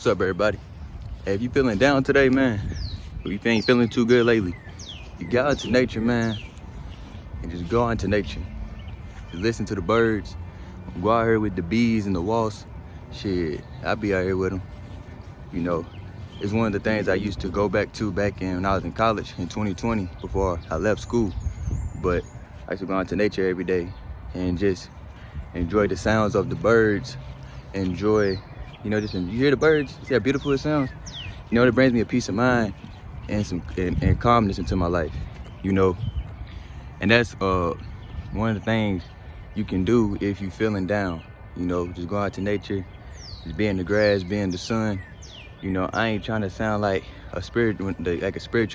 What's up, everybody? Hey, if you feeling down today, man, or you ain't feeling too good lately, you go out to nature, man, and just go out into nature. Just listen to the birds. Go out here with the bees and the wasps. Shit, I be out here with them. You know, it's one of the things I used to go back to back when I was in college in 2020 before I left school. But I used to go out to nature every day and just enjoy the sounds of the birds. Enjoy, you hear the birds, see how beautiful it sounds? You know, it brings me a peace of mind and calmness into my life, you know. And that's one of the things you can do if you feeling down, you know. Just go out to nature, just be in the grass, be in the sun. You know, I ain't trying to sound like a spiritual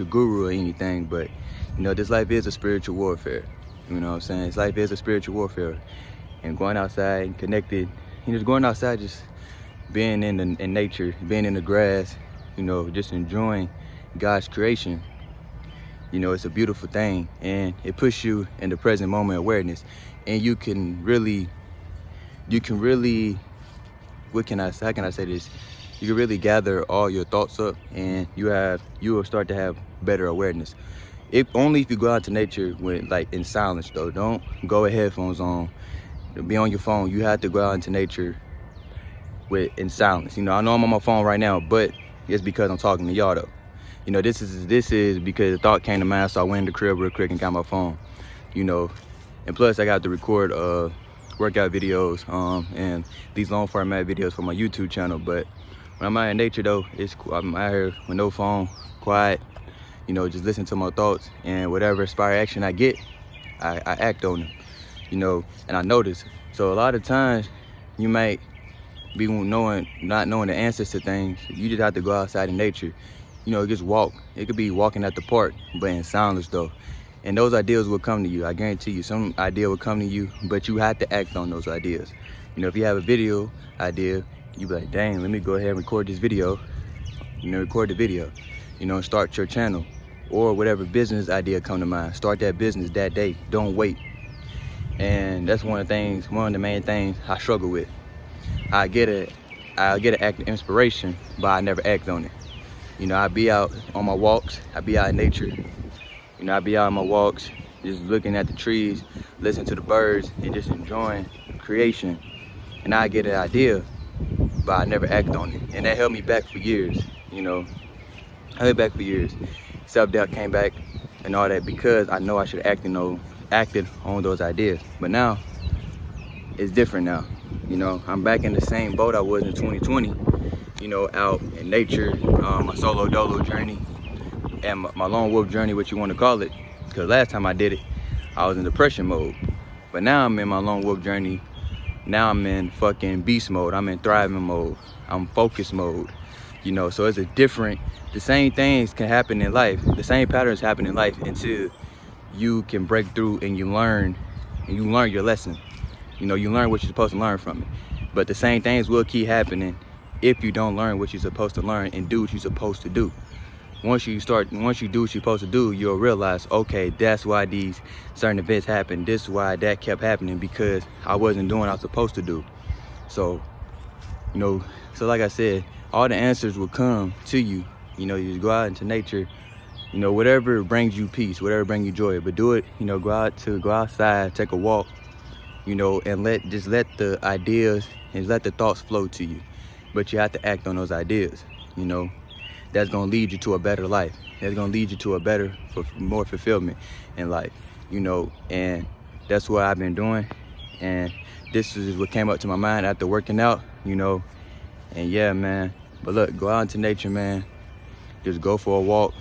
guru or anything, but you know, this life is a spiritual warfare. You know what I'm saying? This life is a spiritual warfare. And going outside and connected, just going outside, just being in nature, being in the grass, you know, just enjoying God's creation. You know, it's a beautiful thing, and it puts you in the present moment awareness. And you can really, how can I say this? You can really gather all your thoughts up, and you will start to have better awareness. Only if you go out to nature in silence though. Don't go with headphones on, be on your phone. You have to go out into nature in silence. You know, I know I'm on my phone right now, but it's because I'm talking to y'all though. You know, this is because the thought came to mind, so I went in the crib real quick and got my phone. You know, and plus I got to record workout videos and these long format videos for my YouTube channel. But when I'm out in nature though, it's cool. I'm out here with no phone, quiet, you know, just listen to my thoughts, and whatever inspired action I get, I act on it, you know, and I notice. So a lot of times you might be not knowing the answers to things. You just have to go outside in nature, you know, just walk. It could be walking at the park, but in silence though. And those ideas will come to you. I guarantee you, some idea will come to you, but you have to act on those ideas. You know, if you have a video idea, you be like, dang, let me go ahead and record this video. You know, record the video, you know, and start your channel. Or whatever business idea come to mind, start that business that day. Don't wait. And that's one of the main things I struggle with. I'll get an act of inspiration, but I never act on it. You know, I be out on my walks, I be out in nature. You know, I be out on my walks, just looking at the trees, listening to the birds, and just enjoying creation. And I get an idea, but I never act on it. And that held me back for years, you know. Self-doubt came back and all that, because I know I should have acted on those ideas. But now, it's different now. You know, I'm back in the same boat I was in 2020, you know, out in nature, my solo dolo journey and my lone wolf journey, what you want to call it. Because last time I did it, I was in depression mode. But now I'm in my lone wolf journey. Now I'm in fucking beast mode. I'm in thriving mode. I'm focus mode. You know, so it's the same things can happen in life. The same patterns happen in life until you can break through and you learn your lesson. You know, you learn what you're supposed to learn from it. But the same things will keep happening if you don't learn what you're supposed to learn and do what you're supposed to do. Once you do what you're supposed to do, you'll realize, okay, that's why these certain events happened. This is why that kept happening, because I wasn't doing what I was supposed to do. So, you know, like I said, all the answers will come to you. You know, you just go out into nature, you know, whatever brings you peace, whatever brings you joy, but do it, you know, go outside, take a walk, you know, and let the ideas and let the thoughts flow to you. But you have to act on those ideas, you know. That's gonna lead you to a better life. That's gonna lead you to more fulfillment in life, you know. And that's what I've been doing. And this is what came up to my mind after working out, you know. And yeah, man. But look, go out into nature, man. Just go for a walk.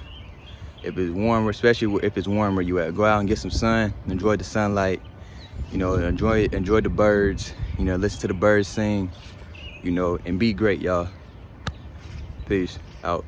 If it's warm, especially if it's warm where you at, go out and get some sun. Enjoy the sunlight. You know, enjoy the birds. You know, listen to the birds sing. You know, and be great, y'all. Peace out.